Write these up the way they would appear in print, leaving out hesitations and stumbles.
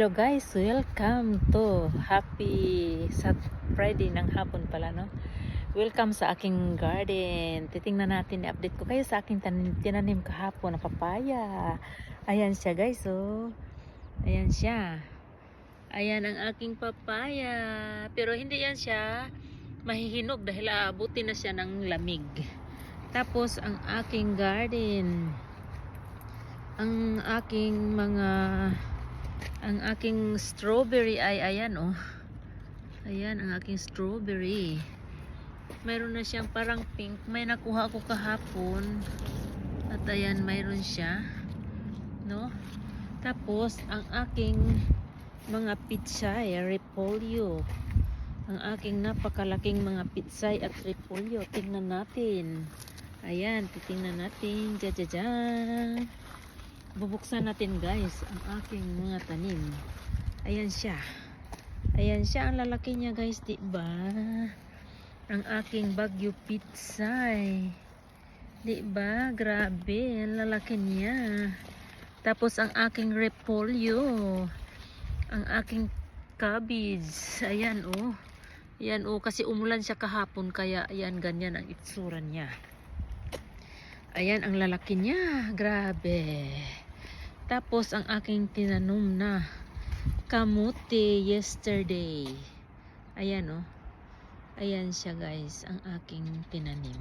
Hello guys, welcome to happy Friday ng hapon pala, no? Welcome sa aking garden. Titingnan natin, i-update ko kayo sa aking tinanim kahapon na papaya. Ayan siya guys, oh. Ayan siya. Ayan ang aking papaya. Pero hindi yan siya mahihinog dahil aabutin na siya ng lamig. Tapos ang aking garden, ang aking strawberry ay ayan, oh. Ayan ang aking strawberry. Mayroon na siyang parang pink. May nakuha ako kahapon. At ayan, mayroon siya, no? Tapos ang aking mga pitsay, repolyo. Ang aking napakalaking mga pitsay at repolyo. Tingnan natin. Ayan, titingnan natin. Jajajan. Bubuksan natin guys ang aking mga tanim. Ayan siya. Ayan siya, ang lalaki niya guys, di ba? Ang aking Baguio pitsay. Di ba? Grabe, ang lalaki niya. Tapos ang aking repolyo. Ang aking cabbage. Ayan oh. Ayan oh, kasi umulan siya kahapon kaya ayan ganyan ang itsura niya. Ayan ang lalaki niya. Grabe. Tapos ang aking tinanom na kamote yesterday. Ayan oh. Ayan siya guys, ang aking tinanim.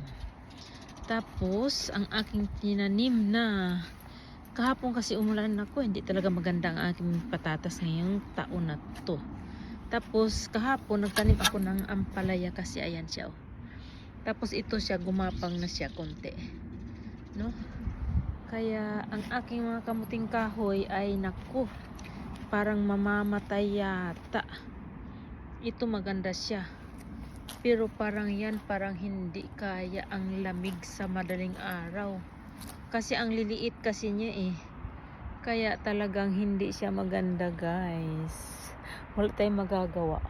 Tapos ang aking tinanim na kahapon kasi umulan ako, hindi talaga maganda ang aking patatas ngayong taon na to. Tapos kahapon nagtanim ako ng ampalaya kasi ayan siya oh. Tapos ito siya, gumapang na siya konti, no? Kaya ang aking mga kamuting kahoy ay naku, parang mamamatay yata. Ito maganda siya. Pero parang yan, parang hindi kaya ang lamig sa madaling araw. Kasi ang liliit kasi niya eh. Kaya talagang hindi siya maganda guys. Wala tayong magagawa,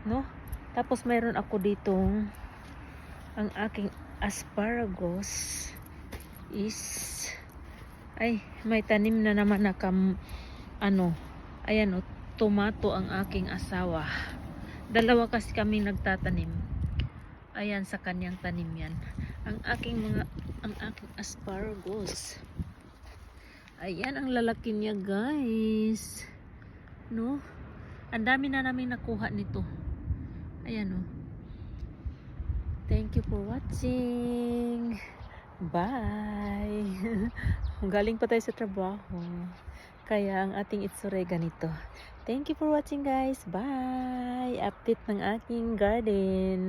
no? Tapos mayroon ako ditong ang aking asparagus is ay may tanim na naman na ayan o, tomato ang aking asawa. Dalawa kasi kami nagtatanim. Ayan sa kanyang tanim yan. Ang aking asparagus. Ayan ang lalaki niya guys, no? Ang dami na namin nakuha nito. Ayan o. Thank you for watching. Bye. Galing pa tayo sa trabaho. Kaya ang ating itsura ganito. Thank you for watching guys. Bye. Update ng aking garden.